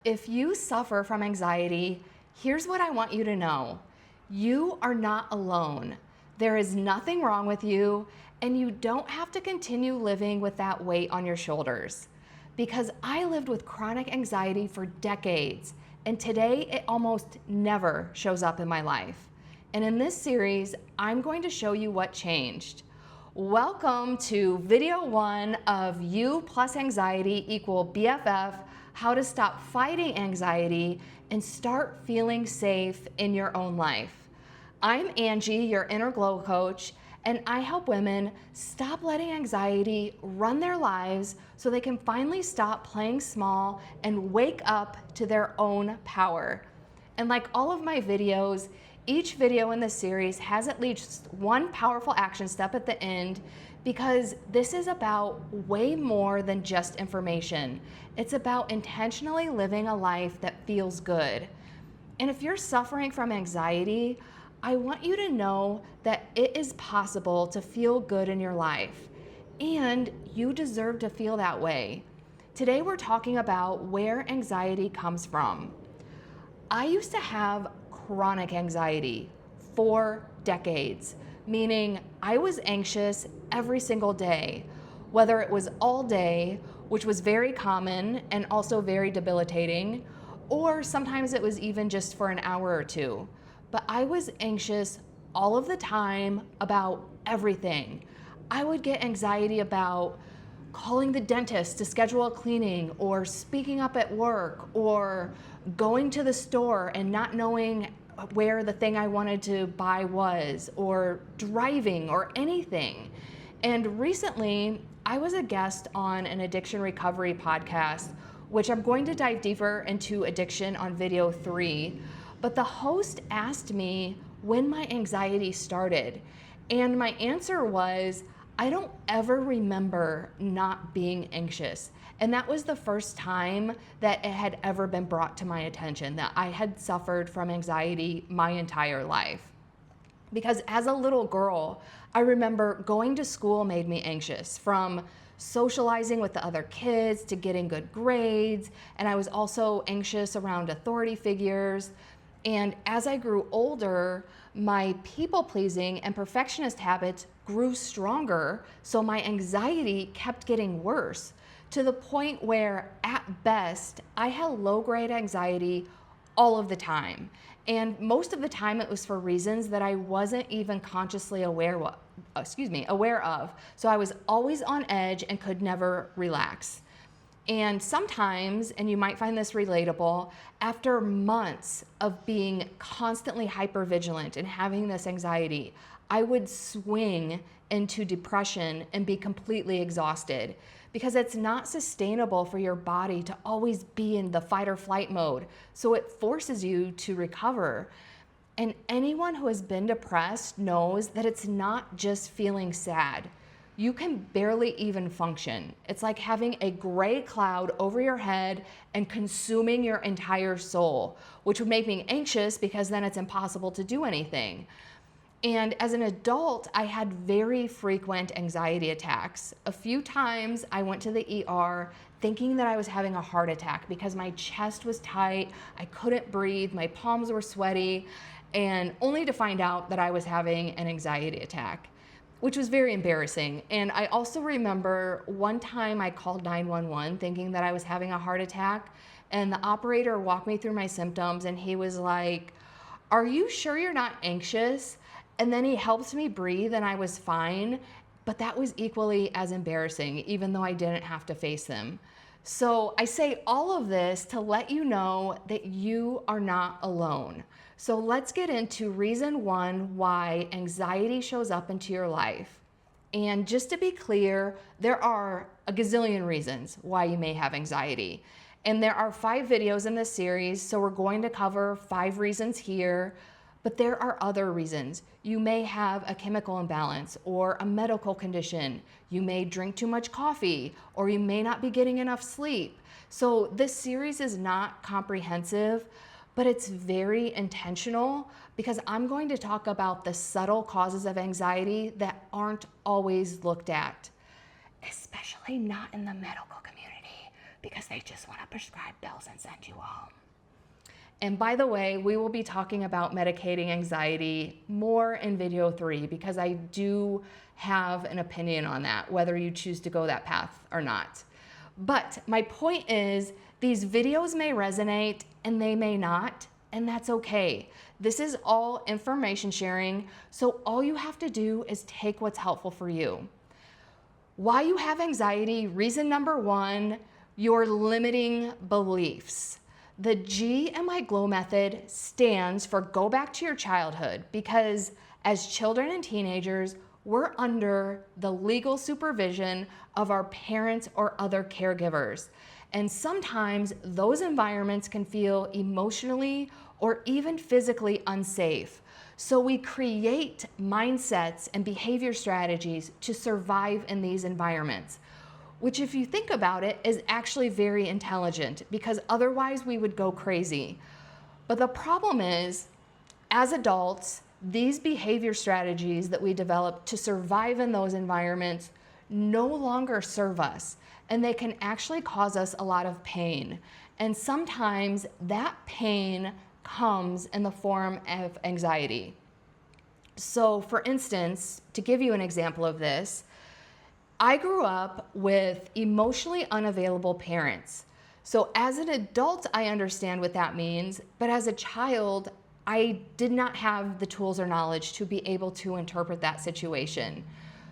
If you suffer from anxiety, here's what I want you to know. You are not alone. There is nothing wrong with you, and you don't have to continue living with that weight on your shoulders. Because I lived with chronic anxiety for decades, and today it almost never shows up in my life. And in this series, I'm going to show you what changed. Welcome to video 1 of You plus Anxiety equal BFF, how to stop fighting anxiety and start feeling safe in your own life. I'm Angie, your inner glow coach, and I help women stop letting anxiety run their lives so they can finally stop playing small and wake up to their own power. And like all of my videos, each video in this series has at least one powerful action step at the end, because this is about way more than just information. It's about intentionally living a life that feels good. And if you're suffering from anxiety, I want you to know that it is possible to feel good in your life, and you deserve to feel that way. Today we're talking about where anxiety comes from. I used to have chronic anxiety for decades, meaning I was anxious every single day, whether it was all day, which was very common and also very debilitating, or sometimes it was even just for an hour or two. But I was anxious all of the time about everything. I would get anxiety about calling the dentist to schedule a cleaning, or speaking up at work, or going to the store and not knowing where the thing I wanted to buy was, or driving, or anything. And recently, I was a guest on an addiction recovery podcast, which I'm going to dive deeper into addiction on video 3. But the host asked me when my anxiety started. And my answer was, I don't ever remember not being anxious. And that was the first time that it had ever been brought to my attention that I had suffered from anxiety my entire life. Because as a little girl, I remember going to school made me anxious, from socializing with the other kids to getting good grades. And I was also anxious around authority figures. And as I grew older, my people-pleasing and perfectionist habits grew stronger, so my anxiety kept getting worse, to the point where, at best, I had low-grade anxiety all of the time. And most of the time it was for reasons that I wasn't even consciously aware of. So I was always on edge and could never relax. And sometimes, and you might find this relatable, after months of being constantly hypervigilant and having this anxiety, I would swing into depression and be completely exhausted, because it's not sustainable for your body to always be in the fight or flight mode. So it forces you to recover. And anyone who has been depressed knows that it's not just feeling sad. You can barely even function. It's like having a gray cloud over your head and consuming your entire soul, which would make me anxious because then it's impossible to do anything. And as an adult, I had very frequent anxiety attacks. A few times I went to the ER thinking that I was having a heart attack because my chest was tight, I couldn't breathe, my palms were sweaty, and only to find out that I was having an anxiety attack, which was very embarrassing. And I also remember one time I called 911 thinking that I was having a heart attack, and the operator walked me through my symptoms, and he was like, "Are you sure you're not anxious?" And then he helped me breathe and I was fine, but that was equally as embarrassing, even though I didn't have to face them. So I say all of this to let you know that you are not alone. So let's get into reason 1 why anxiety shows up into your life. And just to be clear, there are a gazillion reasons why you may have anxiety. And there are 5 videos in this series, so we're going to cover 5 reasons here. But there are other reasons. You may have a chemical imbalance or a medical condition. You may drink too much coffee, or you may not be getting enough sleep. So this series is not comprehensive, but it's very intentional, because I'm going to talk about the subtle causes of anxiety that aren't always looked at, especially not in the medical community. because they just want to prescribe pills and send you home. And by the way, we will be talking about medicating anxiety more in video 3 because I do have an opinion on that, whether you choose to go that path or not. But my point is, these videos may resonate and they may not, and that's okay. This is all information sharing, so all you have to do is take what's helpful for you. Why you have anxiety, reason number 1, your limiting beliefs. The GMI-GLOW method stands for go back to your childhood because as children and teenagers, we're under the legal supervision of our parents or other caregivers. And sometimes those environments can feel emotionally or even physically unsafe. So we create mindsets and behavior strategies to survive in these environments, which if you think about it is actually very intelligent because otherwise we would go crazy. But the problem is, as adults, these behavior strategies that we develop to survive in those environments no longer serve us, and they can actually cause us a lot of pain. And sometimes that pain comes in the form of anxiety. So for instance, to give you an example of this, I grew up with emotionally unavailable parents. So as an adult, I understand what that means, but as a child, I did not have the tools or knowledge to be able to interpret that situation.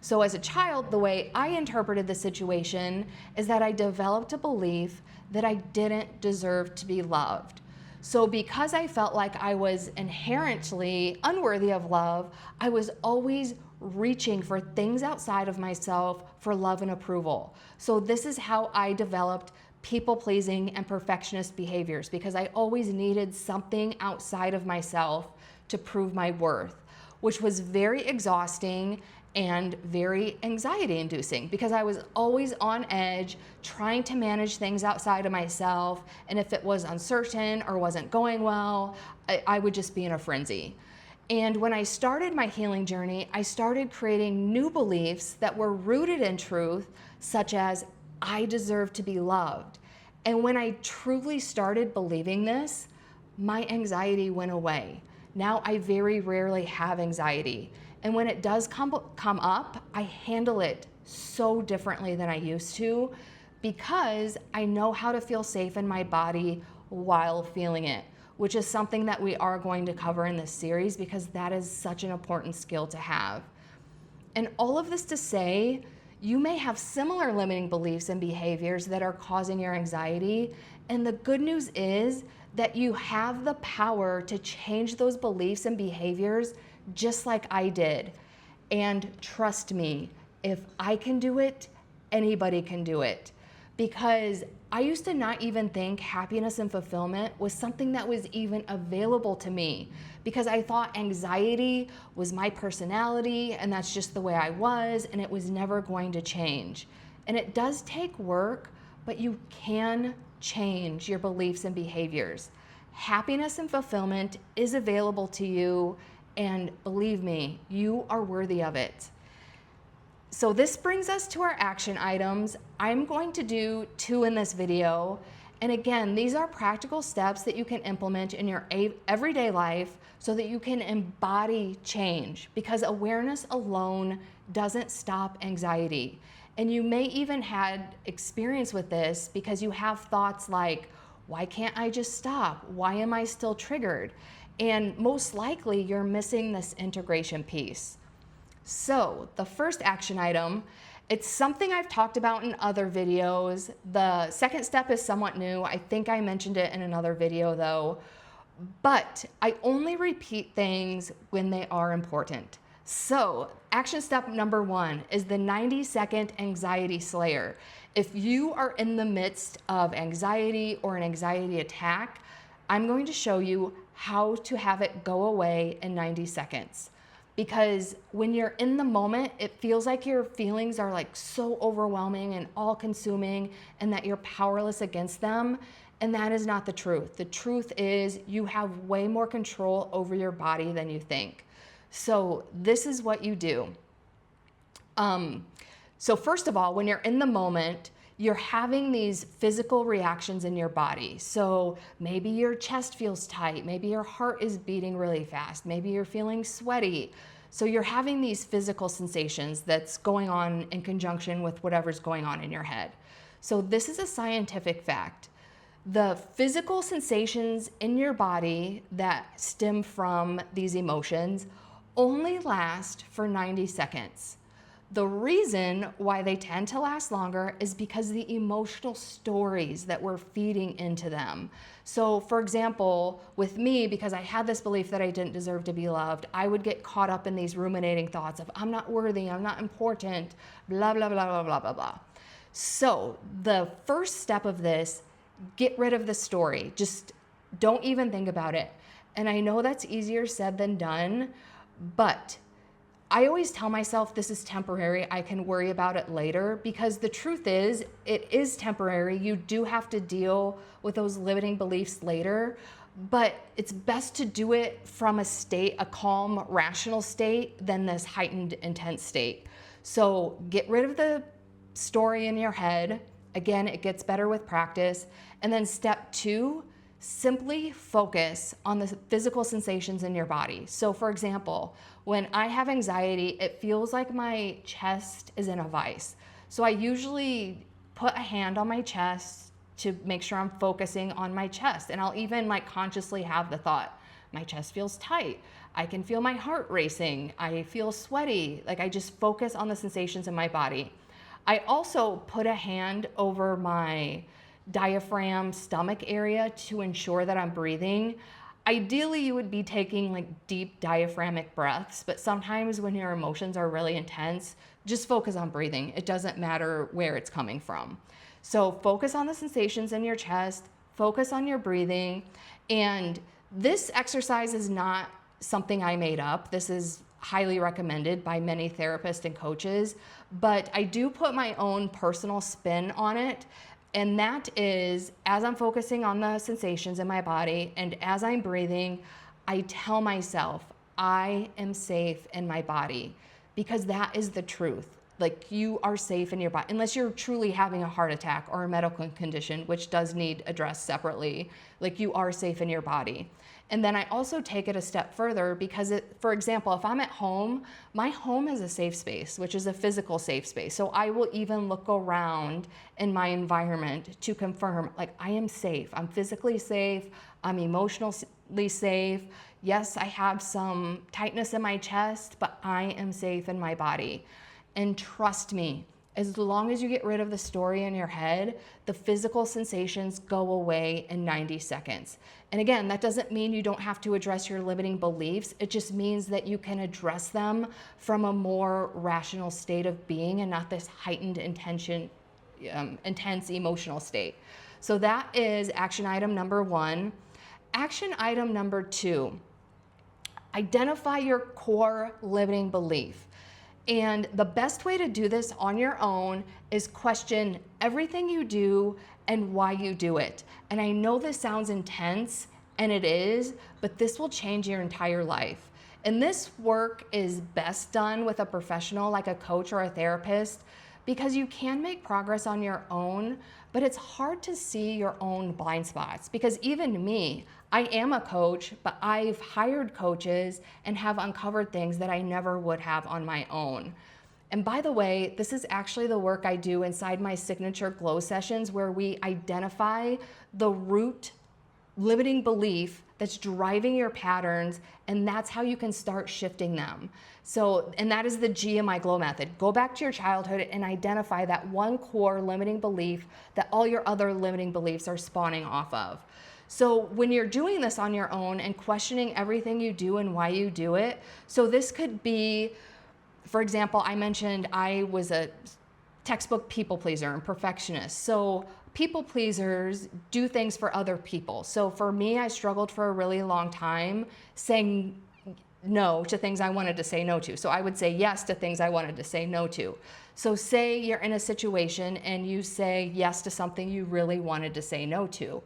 So as a child, the way I interpreted the situation is that I developed a belief that I didn't deserve to be loved. So because I felt like I was inherently unworthy of love, I was always reaching for things outside of myself for love and approval. So this is how I developed people-pleasing and perfectionist behaviors because I always needed something outside of myself to prove my worth, which was very exhausting and very anxiety-inducing because I was always on edge trying to manage things outside of myself, and if it was uncertain or wasn't going well, I would just be in a frenzy. And when I started my healing journey, I started creating new beliefs that were rooted in truth, such as I deserve to be loved. And when I truly started believing this, my anxiety went away. Now I very rarely have anxiety. And when it does come up, I handle it so differently than I used to because I know how to feel safe in my body while feeling it, which is something that we are going to cover in this series because that is such an important skill to have. And all of this to say, you may have similar limiting beliefs and behaviors that are causing your anxiety. And the good news is that you have the power to change those beliefs and behaviors just like I did. And trust me, if I can do it, anybody can do it. Because I used to not even think happiness and fulfillment was something that was even available to me because I thought anxiety was my personality and that's just the way I was and it was never going to change. And it does take work, but you can change your beliefs and behaviors. Happiness and fulfillment is available to you, and believe me, you are worthy of it. So this brings us to our action items. I'm going to do 2 in this video. And again, these are practical steps that you can implement in your everyday life so that you can embody change, because awareness alone doesn't stop anxiety. And you may even had experience with this because you have thoughts like, why can't I just stop? Why am I still triggered? And most likely you're missing this integration piece. So the first action item, it's something I've talked about in other videos. The second step is somewhat new. I think I mentioned it in another video though, but I only repeat things when they are important. So action step number 1 is the 90-second anxiety slayer. If you are in the midst of anxiety or an anxiety attack, I'm going to show you how to have it go away in 90 seconds. Because when you're in the moment, it feels like your feelings are like so overwhelming and all-consuming and that you're powerless against them. And that is not the truth. The truth is you have way more control over your body than you think. So this is what you do. So first of all, when you're in the moment, you're having these physical reactions in your body. So maybe your chest feels tight, maybe your heart is beating really fast, maybe you're feeling sweaty. So you're having these physical sensations that's going on in conjunction with whatever's going on in your head. So this is a scientific fact. The physical sensations in your body that stem from these emotions only last for 90 seconds. The reason why they tend to last longer is because the emotional stories that we're feeding into them. So for example, with me, because I had this belief that I didn't deserve to be loved, I would get caught up in these ruminating thoughts of I'm not worthy, I'm not important, blah, blah, blah, blah, blah, blah, blah. So the first step of this, get rid of the story. Just don't even think about it. And I know that's easier said than done, but I always tell myself this is temporary. I can worry about it later, because the truth is, it is temporary. You do have to deal with those limiting beliefs later, but it's best to do it from a calm, rational state than this heightened, intense state. So get rid of the story in your head. Again, it gets better with practice. And then step 2, simply focus on the physical sensations in your body. So for example, when I have anxiety, it feels like my chest is in a vice. So I usually put a hand on my chest to make sure I'm focusing on my chest. And I'll even consciously have the thought, my chest feels tight. I can feel my heart racing. I feel sweaty. I just focus on the sensations in my body. I also put a hand over my diaphragm stomach area to ensure that I'm breathing. Ideally, you would be taking deep diaphragmatic breaths, but sometimes when your emotions are really intense, just focus on breathing. It doesn't matter where it's coming from. So focus on the sensations in your chest, focus on your breathing. And this exercise is not something I made up. This is highly recommended by many therapists and coaches, but I do put my own personal spin on it. And that is, as I'm focusing on the sensations in my body and as I'm breathing, I tell myself, I am safe in my body, because that is the truth. You are safe in your body, unless you're truly having a heart attack or a medical condition, which does need addressed separately. You are safe in your body. And then I also take it a step further, because for example, if I'm at home, my home is a safe space, which is a physical safe space. So I will even look around in my environment to confirm, I am safe. I'm physically safe. I'm emotionally safe. Yes, I have some tightness in my chest, but I am safe in my body. And trust me, as long as you get rid of the story in your head, the physical sensations go away in 90 seconds. And again, that doesn't mean you don't have to address your limiting beliefs. It just means that you can address them from a more rational state of being and not this heightened intense emotional state. So that is action item number 1. Action item number 2, identify your core limiting belief. And the best way to do this on your own is question everything you do and why you do it. And I know this sounds intense, and it is, but this will change your entire life. And this work is best done with a professional like a coach or a therapist, because you can make progress on your own, but it's hard to see your own blind spots. Because even me, I am a coach, but I've hired coaches and have uncovered things that I never would have on my own. And by the way, this is actually the work I do inside my signature glow sessions, where we identify the root limiting belief that's driving your patterns, and that's how you can start shifting them. So, and that is the G in my glow method. Go back to your childhood and identify that one core limiting belief that all your other limiting beliefs are spawning off of. So when you're doing this on your own and questioning everything you do and why you do it, so this could be, for example, I mentioned I was a textbook people pleaser and perfectionist. So people pleasers do things for other people. So for me, I struggled for a really long time saying no to things I wanted to say no to. So I would say yes to things I wanted to say no to. So say you're in a situation and you say yes to something you really wanted to say no to.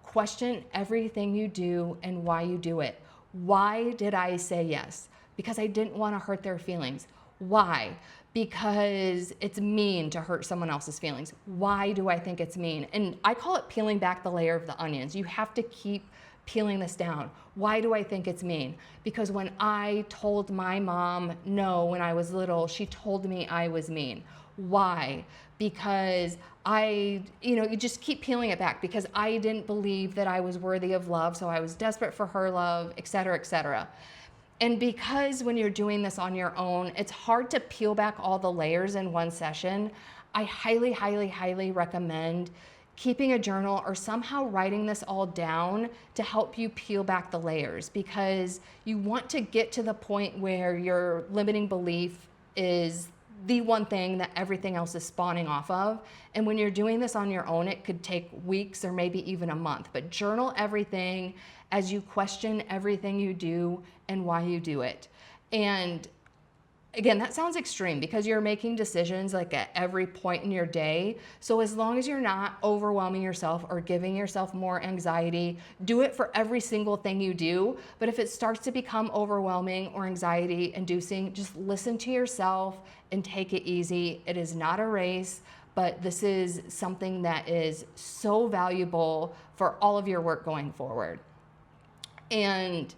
Question everything you do and why you do it. Why did I say yes? Because I didn't want to hurt their feelings. Why? because it's mean to hurt someone else's feelings. Why do I think it's mean? And I call it peeling back the layer of the onions. You have to keep peeling this down. Why do I think it's mean? Because when I told my mom no when I was little, she told me I was mean. Why? Because you just keep peeling it back, because I didn't believe that I was worthy of love, so I was desperate for her love, et cetera, et cetera. And because when you're doing this on your own, it's hard to peel back all the layers in one session, I highly, highly, highly recommend keeping a journal or somehow writing this all down to help you peel back the layers, because you want to get to the point where your limiting belief is the one thing that everything else is spawning off of. And when you're doing this on your own, it could take weeks or maybe even a month. But journal everything as you question everything you do and why you do it. And again, that sounds extreme because you're making decisions like at every point in your day. So as long as you're not overwhelming yourself or giving yourself more anxiety, do it for every single thing you do. But if it starts to become overwhelming or anxiety inducing, just listen to yourself and take it easy. It is not a race, but this is something that is so valuable for all of your work going forward. And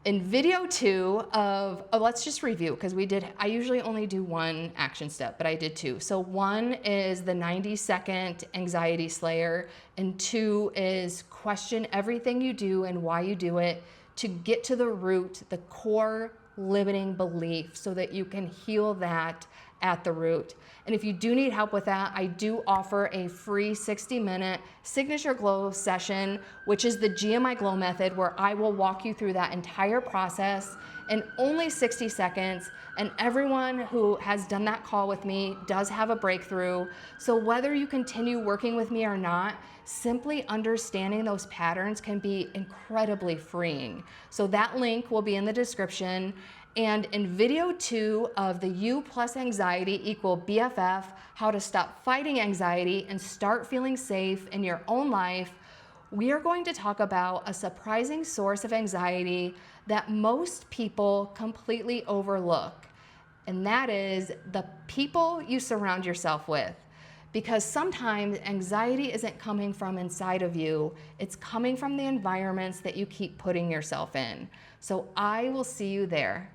in video 2 of, let's just review, because I usually only do one action step, but I did 2. So 1 is the 90-second anxiety slayer, and 2 is question everything you do and why you do it to get to the root, the core limiting belief, so that you can heal that at the root. And if you do need help with that, I do offer a free 60-minute signature glow session, which is the GMI Glow method, where I will walk you through that entire process in only 60 seconds. And everyone who has done that call with me does have a breakthrough. So whether you continue working with me or not, simply understanding those patterns can be incredibly freeing. So that link will be in the description. And in video 2 of the You plus Anxiety equal BFF, how to stop fighting anxiety and start feeling safe in your own life, we are going to talk about a surprising source of anxiety that most people completely overlook. And that is the people you surround yourself with. Because sometimes anxiety isn't coming from inside of you, it's coming from the environments that you keep putting yourself in. So I will see you there.